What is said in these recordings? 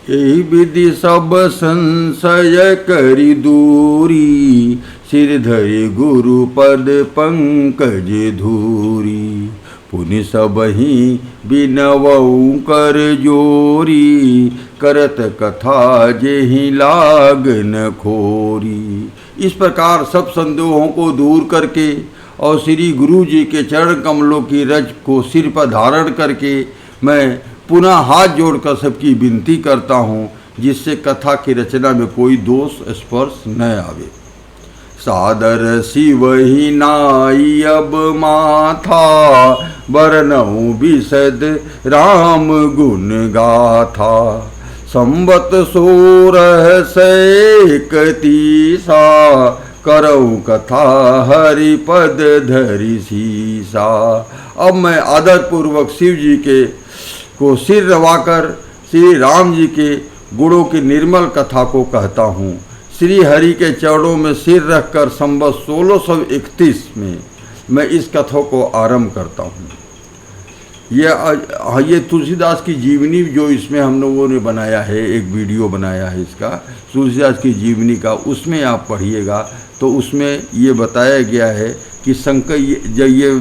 यही विधि सब संशय करी दूरी, सिर धरि गुरु पद पंकज धूरी। पुनि सबहि बिनवऊ कर जोरी, करत कथा जेहि लागन खोरी। इस प्रकार सब संदेहों को दूर करके और श्री गुरु जी के चरण कमलों की रज को सिर पर धारण करके मैं पुनः हाथ जोड़कर सबकी विनती करता हूँ, जिससे कथा की रचना में कोई दोष स्पर्श न आवे। सादर शिव ही नाई अब माथा, बरनऊ विशद राम गुण गाथा। संबत 1631 करऊ कथा हरिपद धरि सीसा। अब मैं आदरपूर्वक शिव जी को सिर रवाकर श्री राम जी के गुणों की निर्मल कथा को कहता हूँ। श्री हरि के चरणों में सिर रखकर संवत 1631 में मैं इस कथा को आरंभ करता हूँ। ये तुलसीदास की जीवनी जो इसमें हम लोगों ने बनाया है, एक वीडियो बनाया है इसका तुलसीदास की जीवनी का, उसमें आप पढ़िएगा तो उसमें ये बताया गया है कि जब ये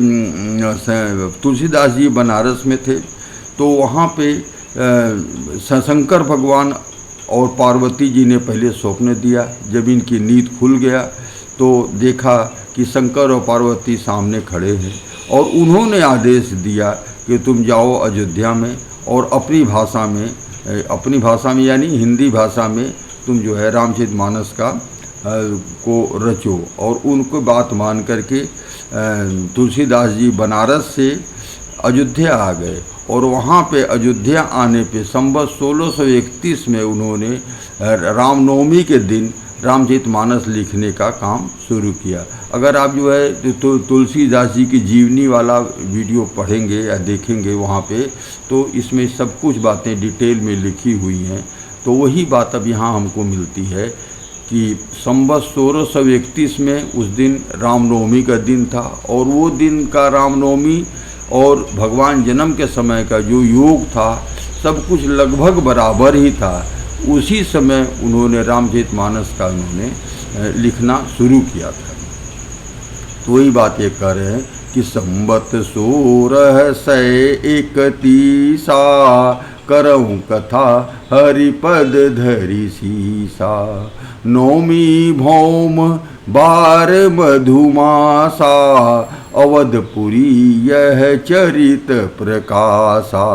तुलसीदास जी बनारस में थे तो वहाँ पे शंकर भगवान और पार्वती जी ने पहले स्वप्न दिया। जब इनकी नींद खुल गया तो देखा कि शंकर और पार्वती सामने खड़े हैं और उन्होंने आदेश दिया कि तुम जाओ अयोध्या में और अपनी भाषा में यानी हिंदी भाषा में तुम जो है रामचरितमानस का को रचो। और उनको बात मान करके तुलसीदास जी बनारस से अयोध्या आ गए और वहाँ पे अयोध्या आने पे संवत 1631 में उन्होंने रामनवमी के दिन रामचरितमानस लिखने का काम शुरू किया। अगर आप जो है तो तुलसीदास जी की जीवनी वाला वीडियो पढ़ेंगे या देखेंगे वहाँ पे तो इसमें सब कुछ बातें डिटेल में लिखी हुई हैं। तो वही बात अब यहाँ हमको मिलती है कि संवत 1631 में उस दिन रामनवमी का दिन था और वो दिन का रामनवमी और भगवान जन्म के समय का जो योग था सब कुछ लगभग बराबर ही था। उसी समय उन्होंने रामचरितमानस का उन्होंने लिखना शुरू किया था। तो वही बात ये कह रहे हैं कि संवत 1631 करऊँ कथा हरिपद धरि सीसा। नौमी भौम बार मधुमासा, अवधपुरी यह चरित प्रकाशा।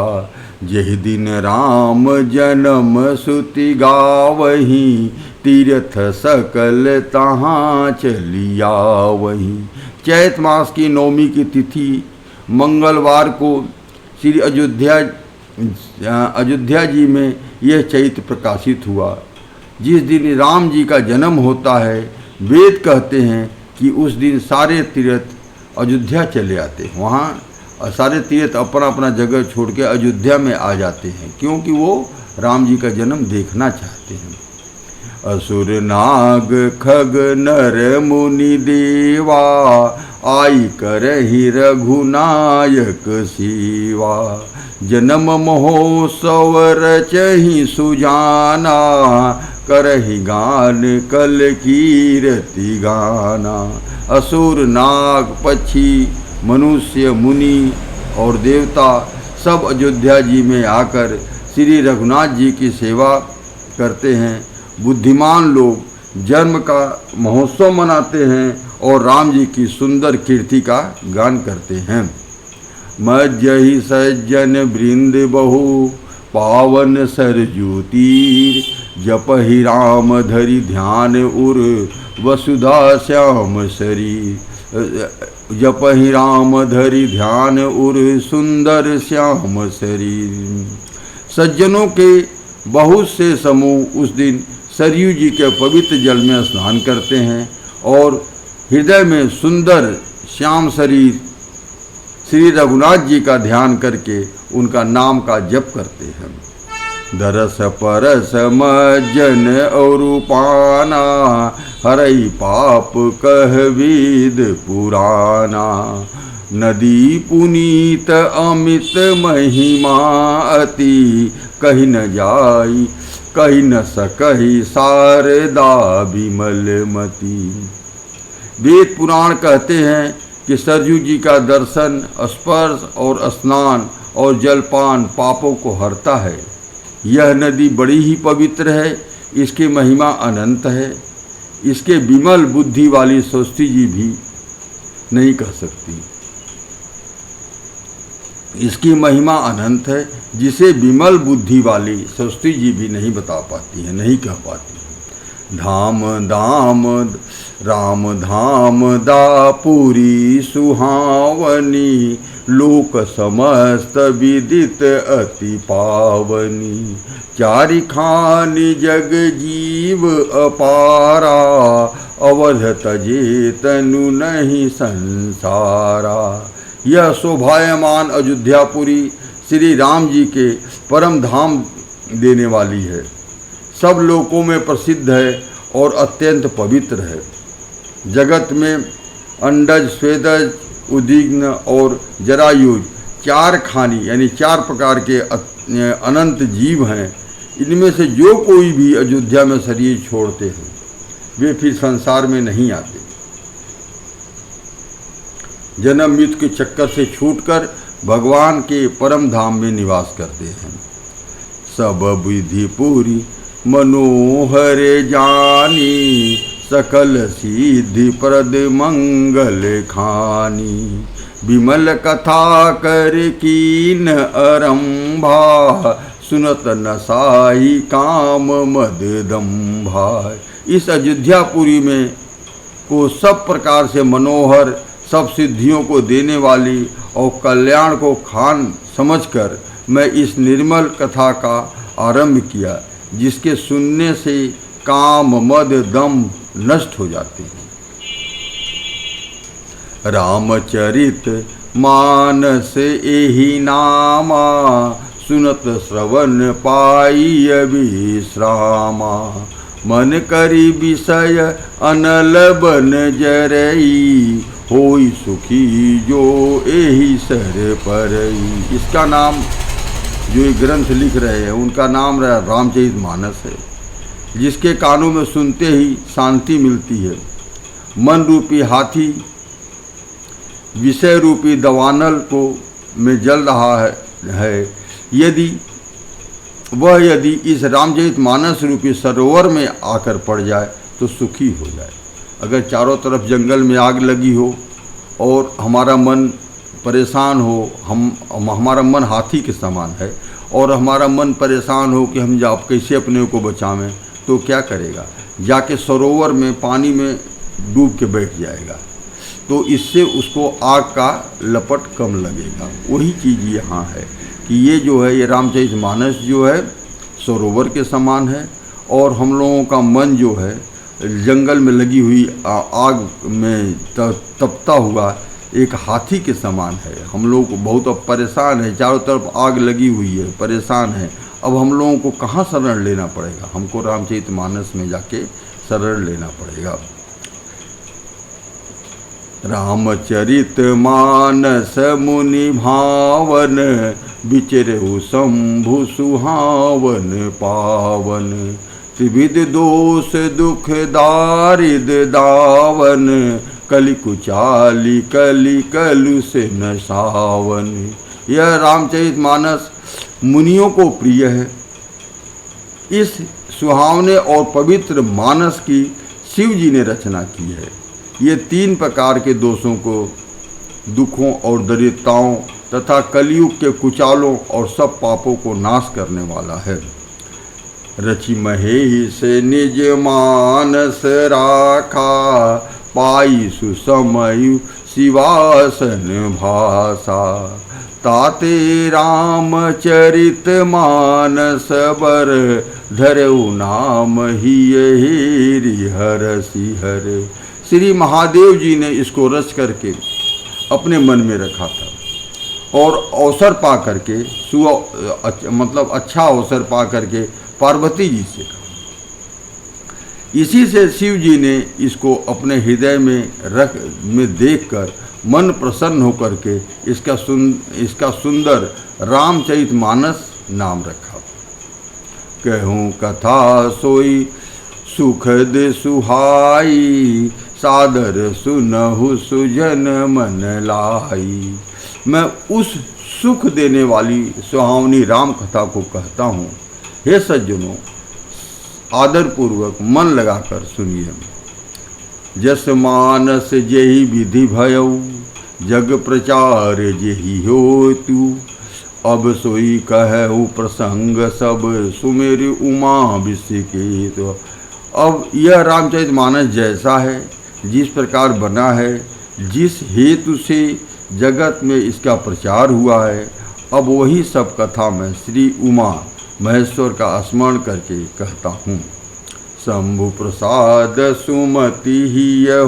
जहि दिन राम जन्म सुति गावही, तीर्थ सकल तहाँ चलिया वही। चैत मास की नौमी की तिथि मंगलवार को श्री अयोध्या जी में यह चैत्र प्रकाशित हुआ। जिस दिन राम जी का जन्म होता है वेद कहते हैं कि उस दिन सारे तीर्थ अयोध्या चले आते हैं। वहाँ सारे तीर्थ अपना अपना जगह छोड़ के अयोध्या में आ जाते हैं क्योंकि वो राम जी का जन्म देखना चाहते हैं। असुर नाग खग नर मुनि देवा, आई करहि रघुनायक सेवा। जन्म महोत्सव रचहि सुजाना, करहि गान कल कीरति गाना। असुर नाग पक्षी मनुष्य मुनि और देवता सब अयोध्या जी में आकर श्री रघुनाथ जी की सेवा करते हैं। बुद्धिमान लोग जन्म का महोत्सव मनाते हैं और राम जी की सुंदर कीर्ति का गान करते हैं। मज्जहि सज्जन वृंद बहु, पावन सरजू तीर। जपहि राम धरि ध्यान उर, वसुधा श्याम शरीर। जपहि राम धरि ध्यान उर, सुंदर श्याम शरीर। सज्जनों के बहुत से समूह उस दिन सरयू जी के पवित्र जल में स्नान करते हैं और हृदय में सुंदर श्याम शरीर श्री रघुनाथ जी का ध्यान करके उनका नाम का जप करते हैं। दरस परस मज्जन और पाना, हरई पाप कह वेद पुराना। नदी पुनीत अमित महिमा अति, कही न जाई कही न सकही शारदा विमलमती। वेद पुराण कहते हैं कि सरजू जी का दर्शन, स्पर्श और स्नान और जलपान पापों को हरता है। यह नदी बड़ी ही पवित्र है, इसकी महिमा अनंत है। इसके विमल बुद्धि वाली सरस्वती जी भी नहीं कह सकती। इसकी महिमा अनंत है, जिसे विमल बुद्धि वाली सरस्वती जी भी नहीं बता पाती है, नहीं कह पाती है। धाम धाम राम धाम दापुरी सुहावनी, लोक समस्त विदित अति पावनी। चारि खानि जग जीव अपारा, अवध तजे तनु नहीं संसारा। यह शोभायमान अयोध्यापुरी श्री राम जी के परम धाम देने वाली है, सब लोकों में प्रसिद्ध है और अत्यंत पवित्र है। जगत में अंडज, स्वेदज, उद्विग्न और जरायुज चार खानी यानी चार प्रकार के अनंत जीव हैं। इनमें से जो कोई भी अयोध्या में शरीर छोड़ते हैं वे फिर संसार में नहीं आते। जन्म मृत्यु के चक्कर से छूटकर भगवान के परम धाम में निवास करते हैं। सब विधि पूरी मनोहर जानी, सकल सिद्धि प्रद मंगल खानी। विमल कथा कर कीन आरंभा, सुनत नसाई काम मद दंभा। इस अयोध्यापुरी में को सब प्रकार से मनोहर, सब सिद्धियों को देने वाली और कल्याण को खान समझकर मैं इस निर्मल कथा का आरंभ किया, जिसके सुनने से काम मद दम नष्ट हो जाते हैं। रामचरित मानस एहि नामा, सुनत श्रवण पाई विश्रामा। मन करी विषय अनल बन जरई, होई सुखी जो एहि सर परई। इसका नाम जो ये ग्रंथ लिख रहे हैं उनका नाम रामचरितमानस है, जिसके कानों में सुनते ही शांति मिलती है। मन रूपी हाथी विषय रूपी दवानल को में जल रहा है। यदि इस रामचरितमानस रूपी सरोवर में आकर पड़ जाए तो सुखी हो जाए। अगर चारों तरफ जंगल में आग लगी हो और हमारा मन परेशान हो, हमारा मन हाथी के समान है और हमारा मन परेशान हो कि हम कैसे अपने को बचावें, तो क्या करेगा? जाके सरोवर में पानी में डूब के बैठ जाएगा, तो इससे उसको आग का लपट कम लगेगा। वही चीज़ यहाँ है कि ये जो है ये रामचरितमानस जो है सरोवर के समान है और हम लोगों का मन जो है जंगल में लगी हुई आग में तपता हुआ एक हाथी के समान है। हम लोग बहुत अब परेशान है, चारों तरफ आग लगी हुई है, परेशान है। अब हम लोगों को कहाँ शरण लेना पड़ेगा? हमको रामचरितमानस में जाके शरण लेना पड़ेगा। रामचरित मानस मुनि भावन, विचरहु शंभु सुहावन पावन। त्रिविध दोष दुख दारिद दावन, कलि कुचाली कलि कलु से न सावन। यह रामचरितमानस मुनियों को प्रिय है। इस सुहावने और पवित्र मानस की शिव जी ने रचना की है। ये तीन प्रकार के दोषों को, दुखों और दरिद्रताओं तथा कलयुग के कुचालों और सब पापों को नाश करने वाला है। रचि महेश निज मानस राखा, पाई सुसमयु शिवासन भाषा। ताते रामचरित मानस बर, धरऊ नाम ही हर सिहर। श्री महादेव जी ने इसको रच करके अपने मन में रखा था और अवसर पा करके अच्छा अवसर पा करके पार्वती जी से कहा। इसी से शिव जी ने इसको अपने हृदय में देखकर मन प्रसन्न होकर के इसका सुंदर रामचरितमानस नाम रखा। कहूँ कथा सोई सुखद सुहाई, सादर सुनहु सुजन मन लाई। मैं उस सुख देने वाली सुहावनी राम कथा को कहता हूँ। हे सज्जनों, आदर पूर्वक मन लगाकर सुनिए। जस मानस जेहि विधि भयउ, जग प्रचार जेहि होतु। अब सोई कहु प्रसंग सब, सुमेर उमा विसिकेत। अब यह रामचरितमानस जैसा है, जिस प्रकार बना है, जिस हेतु से जगत में इसका प्रचार हुआ है, अब वही सब कथा मैं श्री उमा महेश्वर का स्मरण करके कहता हूँ। शंभु प्रसाद सुमति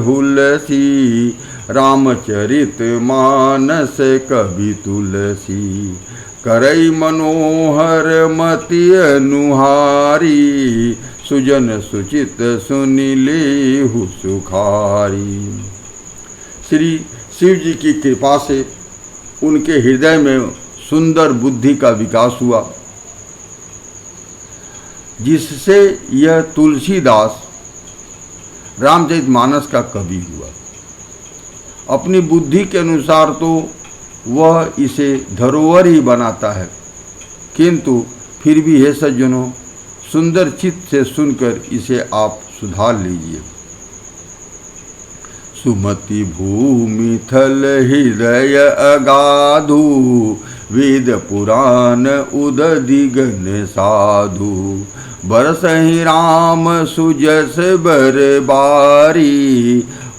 हुलसी, रामचरित मानस कवि तुलसी। करई मनोहर मति अनुहारी, सुजन सुचित सुनिलेहु सुखारी। श्री शिव जी की कृपा से उनके हृदय में सुंदर बुद्धि का विकास हुआ, जिससे यह तुलसीदास रामचरितमानस का कवि हुआ। अपनी बुद्धि के अनुसार तो वह इसे धरोहर ही बनाता है, किंतु फिर भी हे सज्जनों, सुंदर चित्त से सुनकर इसे आप सुधार लीजिए। सुमति भूमि थल हृदय अगाधु, वेद पुराण उदधि गण साधु। बरसहि राम सुजस बरबारी,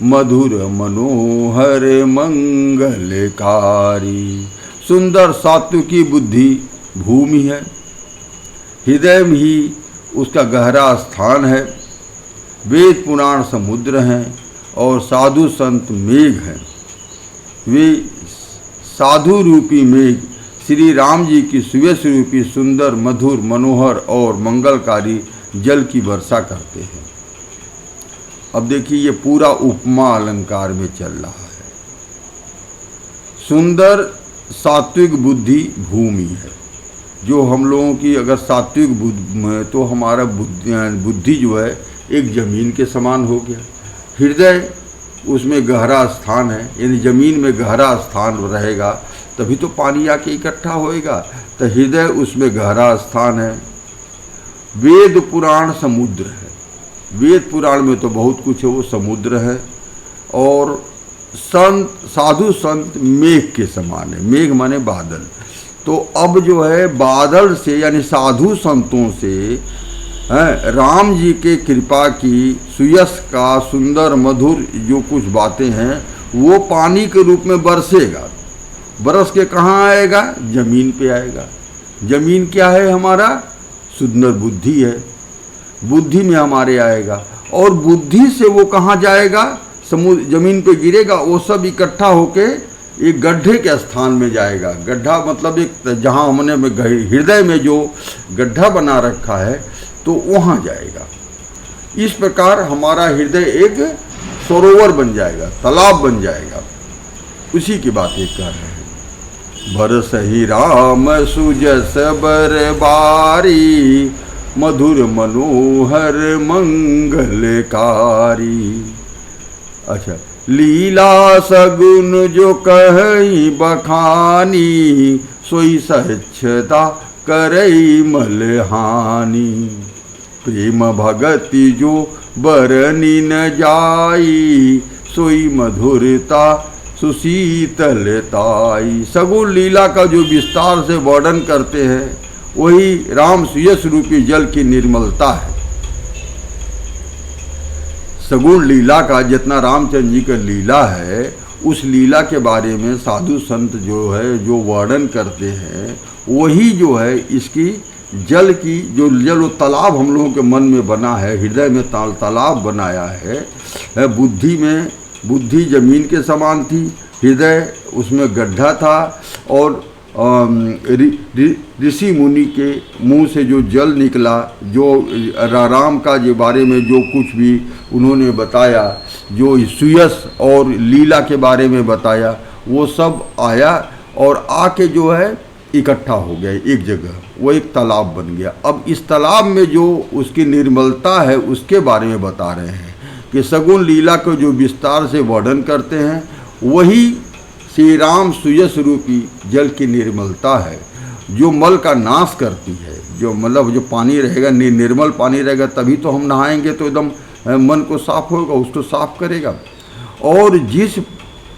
मधुर मनोहर मंगलकारी। सुंदर सात्विकी बुद्धि भूमि है, हृदय में ही उसका गहरा स्थान है। वेद पुराण समुद्र हैं और साधु संत मेघ हैं। वे साधु रूपी मेघ श्री राम जी की सुयश रूपी सुंदर मधुर मनोहर और मंगलकारी जल की वर्षा करते हैं। अब देखिए, ये पूरा उपमा अलंकार में चल रहा है। सुंदर सात्विक बुद्धि भूमि है, जो हम लोगों की अगर सात्विक बुद्धि, तो हमारा बुद्धि जो है एक जमीन के समान हो गया। हृदय उसमें गहरा स्थान है, यानी जमीन में गहरा स्थान रहेगा तभी तो पानी आके इकट्ठा होएगा, तो हृदय उसमें गहरा स्थान है। वेद पुराण समुद्र है, वेद पुराण में तो बहुत कुछ है, वो समुद्र है। और संत साधु संत मेघ के समान है, मेघ माने बादल। तो अब जो है बादल से यानी साधु संतों से राम जी के कृपा की सुयश का सुंदर मधुर जो कुछ बातें हैं वो पानी के रूप में बरसेगा। बरस के कहाँ आएगा? जमीन पे आएगा। जमीन क्या है? हमारा सुंदर बुद्धि है, बुद्धि में हमारे आएगा। और बुद्धि से वो कहाँ जाएगा? समुद्र जमीन पे गिरेगा, वो सब इकट्ठा होके एक गड्ढे के स्थान में जाएगा। गड्ढा मतलब एक जहाँ हमने हृदय में जो गड्ढा बना रखा है तो वहाँ जाएगा। इस प्रकार हमारा हृदय एक सरोवर बन जाएगा, तालाब बन जाएगा। उसी की बात ये कर रहे हैं। बरसहि राम सुजस बरबारी, मधुर मनोहर मंगलकारी। अच्छा, लीला सगुन जो कहि बखानी, सोई सच्छता करई मलहानी। प्रेम भगति जो बरनी न जाई, सोई मधुरता सुशीतलताई। सगुण लीला का जो विस्तार से वर्णन करते हैं वही राम सुयश रूपी जल की निर्मलता है। सगुण लीला का जितना रामचंद्र जी का लीला है, उस लीला के बारे में साधु संत जो है जो वर्णन करते हैं, वही जो है इसकी जल की जो जल वो तालाब हम लोगों के मन में बना है, हृदय में तालाब बनाया है। बुद्धि में, बुद्धि जमीन के समान थी, हृदय उसमें गड्ढा था। और ऋषि मुनि के मुंह से जो जल निकला, जो राम का के बारे में जो कुछ भी उन्होंने बताया, जो सुयश और लीला के बारे में बताया, वो सब आया और आके जो है इकट्ठा हो गया एक जगह, वो एक तालाब बन गया। अब इस तालाब में जो उसकी निर्मलता है उसके बारे में बता रहे हैं कि सगुण लीला को जो विस्तार से वर्णन करते हैं वही श्री राम सुयस रूपी जल की निर्मलता है, जो मल का नाश करती है। जो मतलब जो पानी रहेगा, निर्मल पानी रहेगा, तभी तो हम नहाएंगे तो एकदम मन को साफ होगा, उसको साफ करेगा। और जिस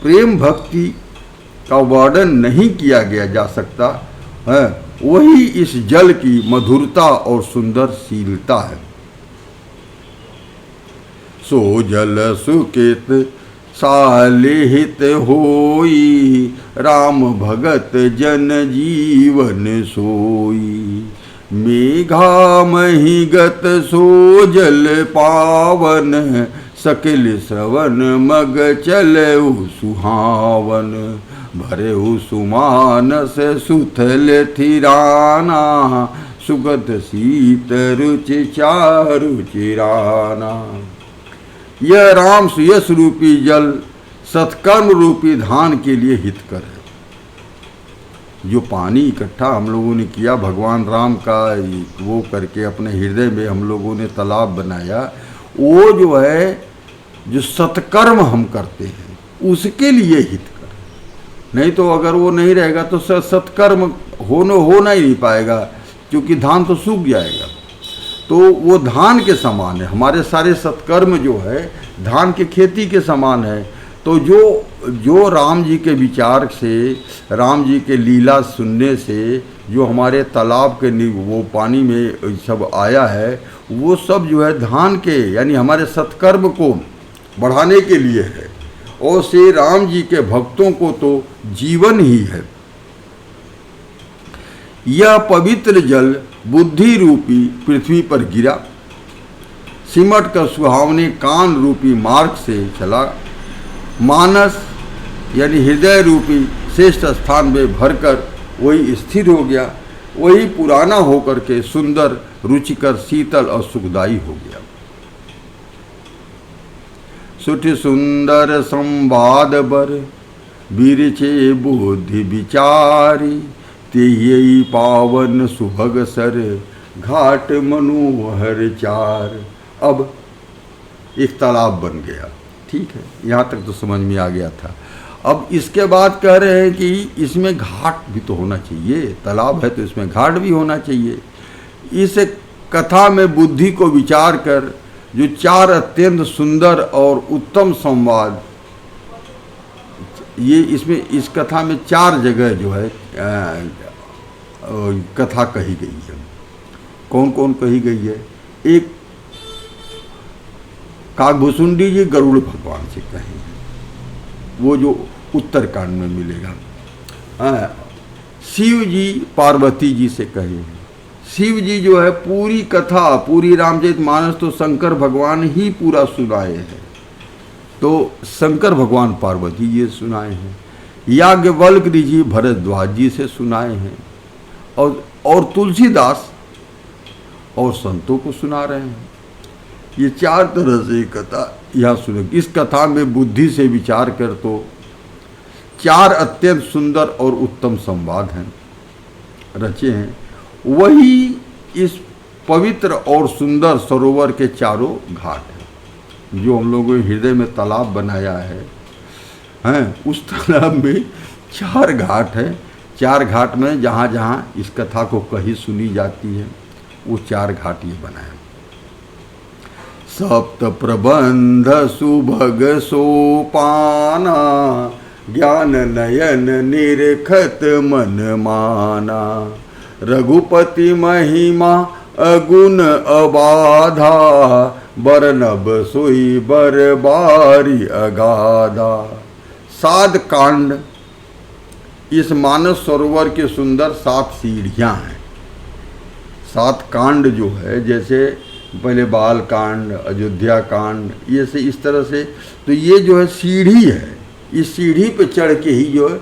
प्रेम भक्ति का वर्णन नहीं किया गया जा सकता है, वही इस जल की मधुरता और सुंदरशीलता है। सो जल सुकेत सालेहित होई, राम भगत जन जीवन सोई। मेघा महिगत सो जल पावन, सकल श्रवण मग चलऊ सुहावन। भरेऊ सुमानस सुथल थिराना, सुगत शीत रुचि चारु चिराना। यह राम सुयस रूपी जल सत्कर्म रूपी धान के लिए हितकर है। जो पानी इकट्ठा हम लोगों ने किया भगवान राम का वो करके अपने हृदय में हम लोगों ने तालाब बनाया, वो जो है जो सत्कर्म हम करते हैं उसके लिए हितकर। नहीं तो अगर वो नहीं रहेगा तो सत्कर्म होना ही नहीं पाएगा, क्योंकि धान तो सूख जाएगा। तो वो धान के समान है, हमारे सारे सत्कर्म जो है धान की खेती के समान है। तो जो राम जी के विचार से, राम जी के लीला सुनने से जो हमारे तालाब के वो पानी में सब आया है, वो सब जो है धान के यानी हमारे सत्कर्म को बढ़ाने के लिए है। और श्री राम जी के भक्तों को तो जीवन ही है। यह पवित्र जल बुद्धि रूपी पृथ्वी पर गिरा, सिमट कर सुहावने कान रूपी मार्ग से चला, मानस यानी हृदय रूपी श्रेष्ठ स्थान में भरकर वही स्थिर हो गया, वही पुराना होकर के सुंदर, रुचिकर, शीतल और सुखदायी हो गया। सुठ सुंदर संवाद बर, बिरचे बुद्धि विचारी, तेयी पावन सुभग सर, घाट मनोहर चार। अब एक तालाब बन गया, ठीक है, यहाँ तक तो समझ में आ गया था। अब इसके बाद कह रहे हैं कि इसमें घाट भी तो होना चाहिए, तालाब है तो इसमें घाट भी होना चाहिए। इस कथा में बुद्धि को विचार कर जो चार अत्यंत सुंदर और उत्तम संवाद, ये इसमें इस कथा में चार जगह जो है कथा कही गई है। कौन कौन कही गई है? एक काकभुसुंडी जी गरुड़ भगवान से कहे हैं, वो जो उत्तरकांड में मिलेगा। शिव जी पार्वती जी से कहे हैं। शिव जी जो है पूरी कथा, पूरी रामचरितमानस तो शंकर भगवान ही पूरा सुनाए हैं, तो शंकर भगवान पार्वती जी सुनाए हैं। याज्ञवल्क जी भरद्वाज जी से सुनाए हैं, और तुलसीदास और संतों को सुना रहे हैं। ये चार तरह से कथा यहाँ सुने। इस कथा में बुद्धि से विचार कर तो चार अत्यंत सुंदर और उत्तम संवाद हैं, रचे हैं। वही इस पवित्र और सुंदर सरोवर के चारों घाट हैं, जो हम लोगों ने हृदय में तालाब बनाया है। उस तालाब में चार घाट हैं। चार घाट में जहाँ जहाँ इस कथा को कही सुनी जाती है, वो चार घाट ये बनाए। सप्त प्रबंध सुभग सोपाना, ज्ञान नयन निरखत मन माना। रघुपति महिमा अगुण अबाधा, बरनब सोई बरबारी अगाधा। सात कांड इस मानस सरोवर के सुंदर 7 सीढ़ियाँ हैं। 7 कांड जो है, जैसे पहले बाल कांड, अयोध्या कांड, ये से इस तरह से, तो ये जो है सीढ़ी है। इस सीढ़ी पे चढ़ के ही जो है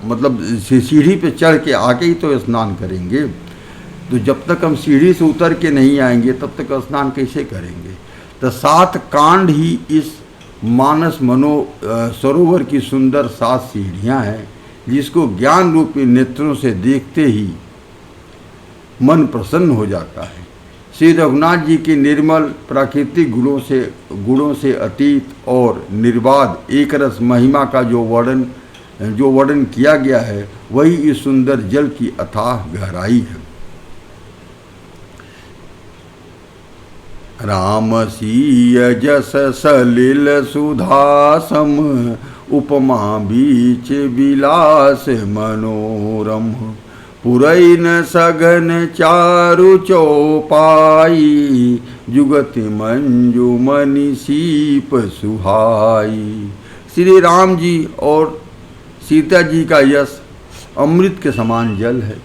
मतलब सीढ़ी पे चढ़ के आके ही तो स्नान करेंगे। तो जब तक हम सीढ़ी से उतर के नहीं आएंगे तब तक स्नान कैसे करेंगे? तो 7 कांड ही इस मानस मनो सरोवर की सुंदर 7 सीढ़ियाँ हैं। जिसको ज्ञान रूपी नेत्रों से देखते ही मन प्रसन्न हो जाता है। श्री रघुनाथ जी के निर्मल प्राकृतिक गुणों से अतीत और निर्बाध एक रस महिमा का जो वर्णन किया गया है, वही इस सुंदर जल की अथाह गहराई है। राम सीय जस सलिल सुधा सम, उपमा बीच विलास मनोरम। पुरैन सघन चारु चौपाई, जुगति मंजु मनि सीप सुहाई। श्री राम जी और सीता जी का यश अमृत के समान जल है।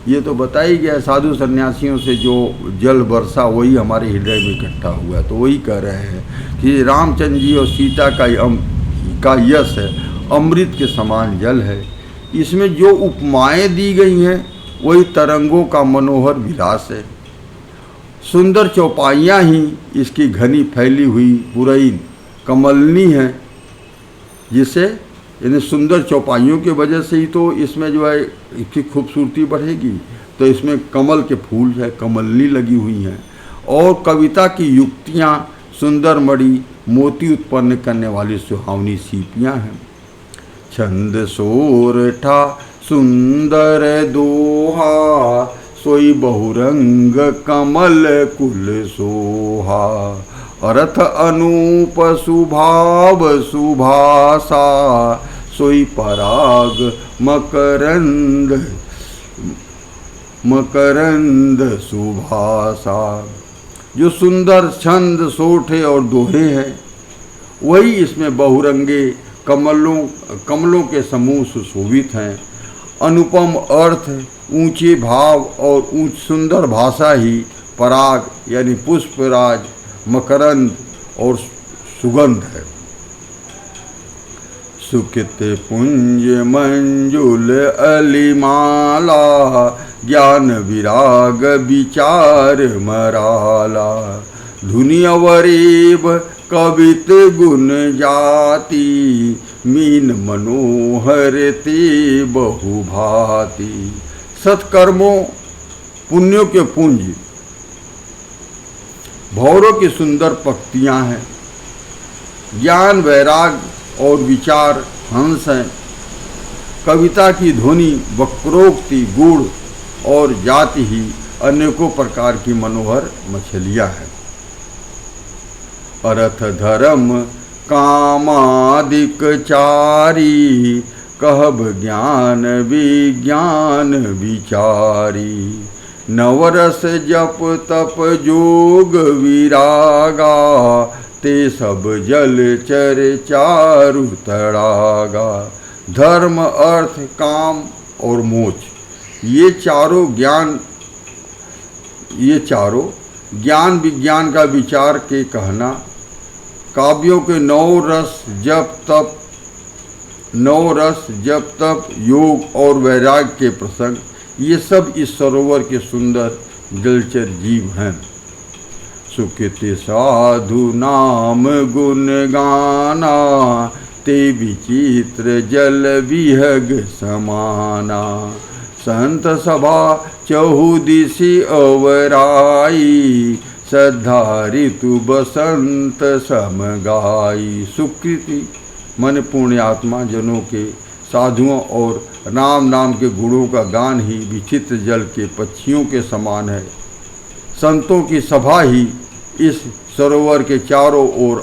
ये तो बता ही गया, साधु सन्यासियों से जो जल वर्षा वही हमारे हृदय में इकट्ठा हुआ। तो वही कह रहे हैं कि रामचंद्र जी और सीता का यश है, अमृत के समान जल है। इसमें जो उपमाएं दी गई हैं वही तरंगों का मनोहर विलास है। सुंदर चौपाइयाँ ही इसकी घनी फैली हुई पुरैन कमलनी है, जिससे यानी सुंदर चौपाइयों की वजह से ही तो इसमें जो है इसकी खूबसूरती बढ़ेगी। तो इसमें कमल के फूल है, कमलनी लगी हुई हैं, और कविता की युक्तियाँ सुंदर मणि मोती उत्पन्न करने वाली सुहावनी सीपियाँ हैं। छंद सोरठा सुंदर दोहा, सोई बहुरंग कमल कुल सोहा। अर्थ अनूप सुभाव सुभाषा, सोई पराग मकरंद सुभाषा। जो सुंदर छंद सोठे और दोहे हैं वही इसमें बहुरंगे कमलों के समूह सुशोभित हैं। अनुपम अर्थ, ऊंचे भाव और सुंदर भाषा ही पराग यानी पुष्पराज, मकरंद और सुगंध है। सुकित पुंज मंजुल अलिमाला, ज्ञान विराग विचार मराला। धुनि अवरेब कवित गुण जाति, मीन मनोहर ते बहुभाति। सत्कर्मों पुण्यों के पुंज भौरों की सुंदर पंक्तियाँ हैं। ज्ञान वैराग और विचार हंस हैं। कविता की ध्वनि वक्रोक्ति गुण और जाति ही अनेकों प्रकार की मनोहर मछलियाँ हैं। अर्थ धर्म कामादिक चारी, कहब ज्ञान विज्ञान विचारी। नवरस जप तप जोग विरागा, ते सब जल चर चारु तड़ागा। धर्म अर्थ काम और मोक्ष, ये चारों ज्ञान विज्ञान का विचार के कहना। काव्यों के नौ रस जप तप योग और वैराग के प्रसंग, ये सब इस सरोवर के सुंदर जलचर जीव हैं। सुकृत साधु नाम गुण गाना, ते विचित्र जल विहग समाना। संत सभा चहुदिशि अवराई, श्रद्धा ऋतु बसंत समगाई। सुकृति मन पुण्यात्मा जनों के, साधुओं और राम नाम के गुणों का गान ही विचित्र जल के पक्षियों के समान है। संतों की सभा ही इस सरोवर के चारों ओर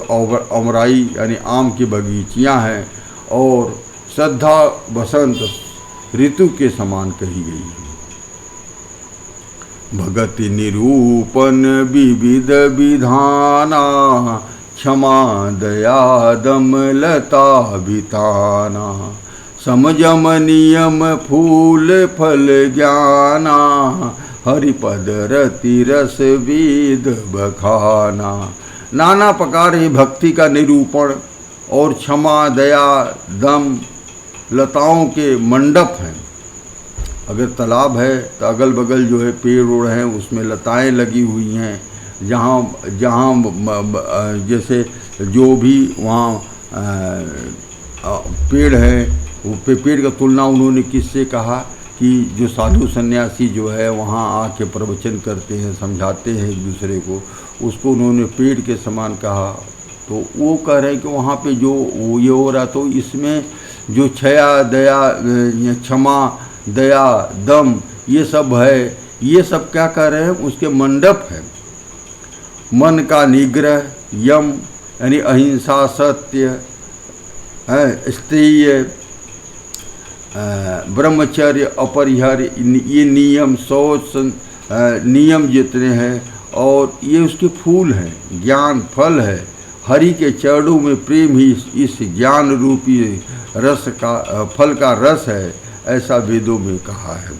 अमराई यानी आम की बगीचियां हैं, और श्रद्धा बसंत ऋतु के समान कही गई है। भगति निरूपण विविध विधाना, क्षमा दया दम लता बिताना। समझम नियम फूल फल ज्ञाना, हरिपद रति रस वेद बखाना। नाना प्रकार ही भक्ति का निरूपण और क्षमा दया दम लताओं के मंडप हैं। अगर तालाब है तो अगल बगल जो है पेड़ ओड़ हैं, उसमें लताएं लगी हुई हैं। जहाँ जैसे जो भी वहाँ पेड़ है, वो पेड़ का तुलना उन्होंने किससे कहा कि जो साधु सन्यासी जो है वहाँ आके प्रवचन करते हैं, समझाते हैं एक दूसरे को, उसको उन्होंने पेड़ के समान कहा। तो वो कह रहे हैं कि वहाँ पे जो ये हो रहा, तो इसमें जो क्षया दया, क्षमा दया दम ये सब है, ये सब क्या कह रहे हैं, उसके मंडप है। मन का निग्रह, यम यानी अहिंसा, सत्य, स्त्रीय, ब्रह्मचर्य, अपरिहार्य, ये नियम, शौच, नियम जितने हैं, और ये उसके फूल हैं, ज्ञान फल है। हरि के चरणों में प्रेम ही इस ज्ञान रूपी रस का फल का रस है, ऐसा वेदों में कहा है।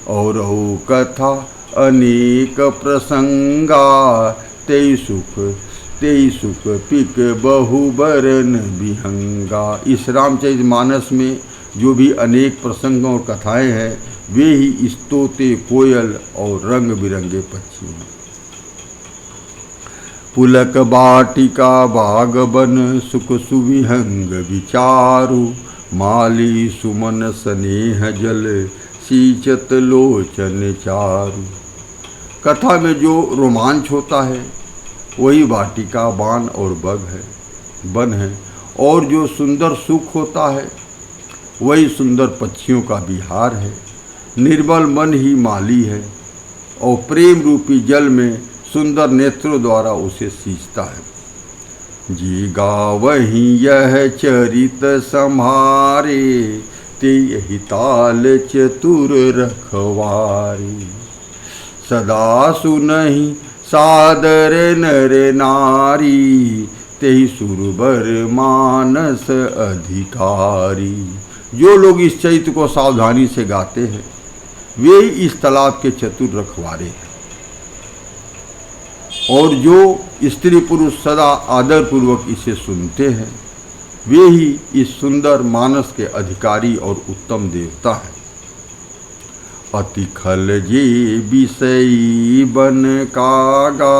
और हो कथा अनेक प्रसंगा, तेई सुख पिक बहुबरन विहंगा। इस रामचरितमानस में जो भी अनेक प्रसंग और कथाएं हैं, वे ही स्तोते, कोयल और रंग बिरंगे पक्षी हैं। पुलक बाटिका बागबन, सुख सुविहंग विचारु, माली सुमन स्नेह जल, सींचत लोचन चारु। कथा में जो रोमांच होता है वही वाटिका, बाण और वन है, और जो सुंदर सुख होता है वही सुंदर पक्षियों का विहार है। निर्मल मन ही माली है, और प्रेम रूपी जल में सुंदर नेत्रों द्वारा उसे सींचता है। जी गावहीं यह चरित संहारे, ते हिताल चतुर रखवारी। सदा सुनहि सादर नर नारी, तेहि सुरबर मानस अधिकारी। जो लोग इस चरित्र को सावधानी से गाते हैं, वे ही इस तालाब के चतुर रखवारे हैं। और जो स्त्री पुरुष सदा आदर पूर्वक इसे सुनते हैं, वे ही इस सुंदर मानस के अधिकारी और उत्तम देवता हैं। अति खल जे विषयी बन कागा,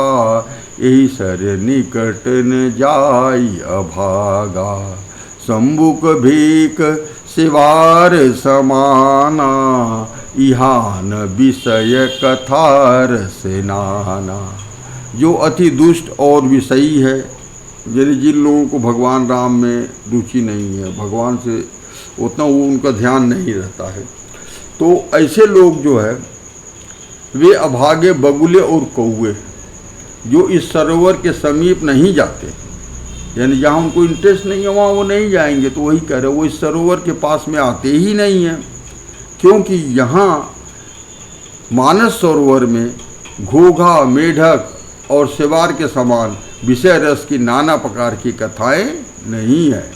यही सर निकट न जाई अभागा। संबुक भीक सिवार समाना, इहान विषय कथार से नाना। जो अति दुष्ट और विषयी है, यानी जिन लोगों को भगवान राम में रुचि नहीं है, भगवान से उतना वो उनका ध्यान नहीं रहता है, तो ऐसे लोग जो है वे अभागे बगुले और कौवे, जो इस सरोवर के समीप नहीं जाते, यानी जहाँ उनको इंटरेस्ट नहीं है वहाँ वो नहीं जाएंगे। तो वही कह रहे, वो इस सरोवर के पास में आते ही नहीं हैं, क्योंकि यहाँ मानस सरोवर में घोघा, मेढक और सिवार के समान विषय रस की नाना प्रकार की कथाएं नहीं है।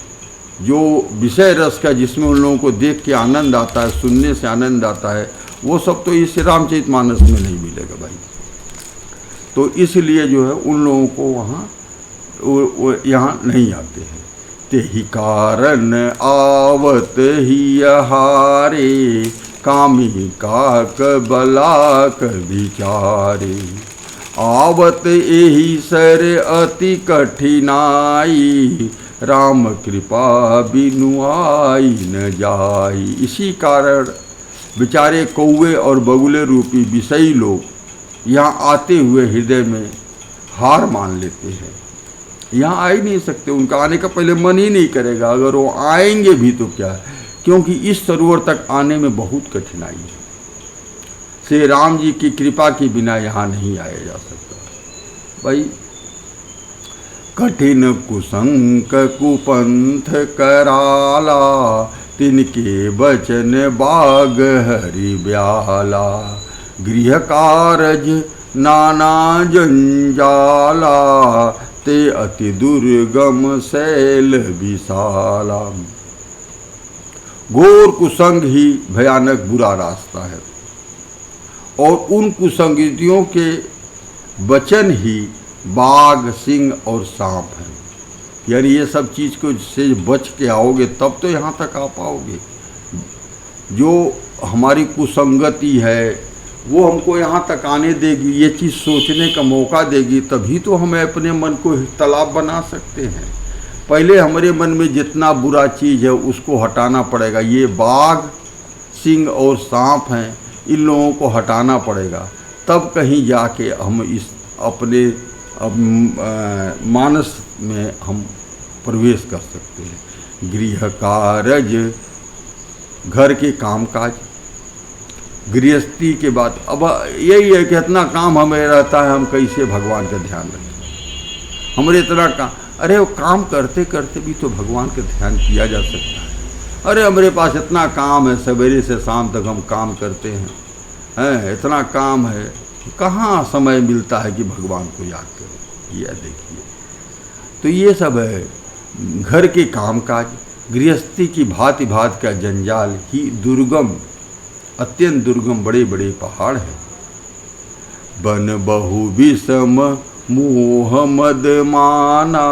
जो विषय रस का, जिसमें उन लोगों को देख के आनंद आता है, सुनने से आनंद आता है, वो सब तो इस रामचरितमानस में नहीं मिलेगा भाई। तो इसलिए जो है उन लोगों को वहाँ यहाँ नहीं आते हैं। तेहि कारण आवत ही हारे, कामी काक बलाक विचारे। आवत एहि सर अति कठिनाई, राम कृपा बिनु आई न जाई। इसी कारण बेचारे कौवे और बगुले रूपी विषयी लोग यहाँ आते हुए हृदय में हार मान लेते हैं, यहाँ आ ही नहीं सकते। उनका आने का पहले मन ही नहीं करेगा, अगर वो आएंगे भी तो क्या, क्योंकि इस सरोवर तक आने में बहुत कठिनाई है। श्री राम जी की कृपा के बिना यहाँ नहीं आया जा सकता भाई। कठिन कुसंक कुपंथ कराला, तिनके बचन बाग हरि ब्याला। गृह कारज नाना जंजाला, ते अति दुर्गम शैल विशाला। घोर कुसंग ही भयानक बुरा रास्ता है, और उन कुसंगतियों के वचन ही बाघ, सिंह और सांप है। यानी ये सब चीज़ को से बच के आओगे तब तो यहाँ तक आ पाओगे। जो हमारी कुसंगति है वो हमको यहाँ तक आने देगी, ये चीज़ सोचने का मौका देगी, तभी तो हमें अपने मन को तालाब बना सकते हैं। पहले हमारे मन में जितना बुरा चीज़ है उसको हटाना पड़ेगा। ये बाघ, सिंह और सांप हैं, इन लोगों को हटाना पड़ेगा, तब कहीं जाके हम इस अपने मानस में हम प्रवेश कर सकते हैं। गृह कार्य, घर के कामकाज, गृहस्थी के बाद अब यही है कि इतना काम हमें रहता है, हम कैसे भगवान का ध्यान रखें। हमारे इतना काम, अरे वो काम करते करते भी तो भगवान का ध्यान किया जा सकता है। अरे हमारे पास इतना काम है, सवेरे से शाम तक हम काम करते हैं, इतना काम है, कहाँ समय मिलता है कि भगवान को याद करें। यह देखिए, तो ये सब है घर के कामकाज, गृहस्थी की भांति भांति का जंजाल ही दुर्गम, अत्यंत दुर्गम बड़े बड़े पहाड़ हैं। बन बहु विषम मोह मद माना,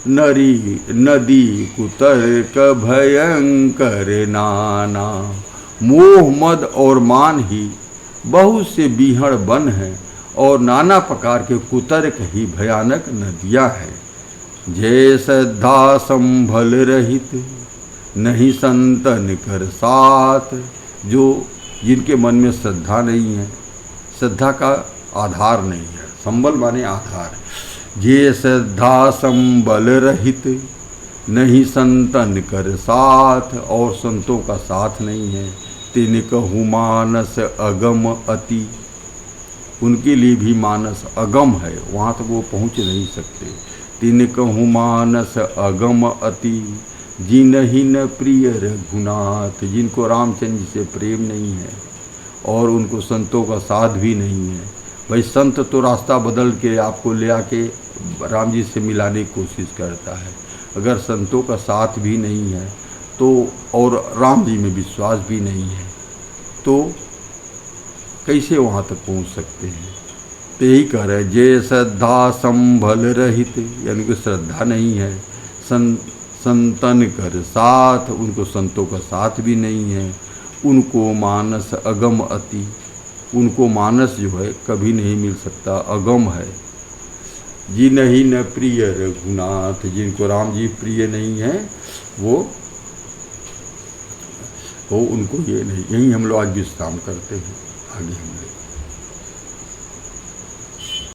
नरी नदी कुतर्क भयंकर नाना। मोह मद और मान ही बहुत से बीहड़ बन हैं और नाना प्रकार के कुतर्क ही भयानक नदियाँ हैं। जय श्रद्धा संभल रहित नहीं संतन कर साथ, जो जिनके मन में श्रद्धा नहीं है, श्रद्धा का आधार नहीं है, संबल माने आधार। जे श्रद्धा संबल रहित नहीं संतन कर साथ, और संतों का साथ नहीं है। तिन कहूँ मानस अगम अति, उनके लिए भी मानस अगम है, वहाँ तक वो पहुँच नहीं सकते। तिन कहूँ मानस अगम अति, जिनहि न प्रिय रघुनाथ, जिनको रामचंद्र जी से प्रेम नहीं है और उनको संतों का साथ भी नहीं है। भाई संत तो रास्ता बदल के आपको ले आके राम जी से मिलाने की कोशिश करता है, अगर संतों का साथ भी नहीं है तो, और राम जी में विश्वास भी नहीं है, तो कैसे वहाँ तक पहुँच सकते हैं। तो यही कह रहे हैं, जे श्रद्धा संभल रहित, यानी कि श्रद्धा नहीं है, संतन कर साथ, उनको संतों का साथ भी नहीं है। उनको मानस अगम अति, उनको मानस जो है कभी नहीं मिल सकता, अगम है। जिनहि न प्रिय रघुनाथ, जिनको राम जी प्रिय नहीं है वो उनको ये नहीं। यही हम लोग आज विश्राम करते हैं, आगे हम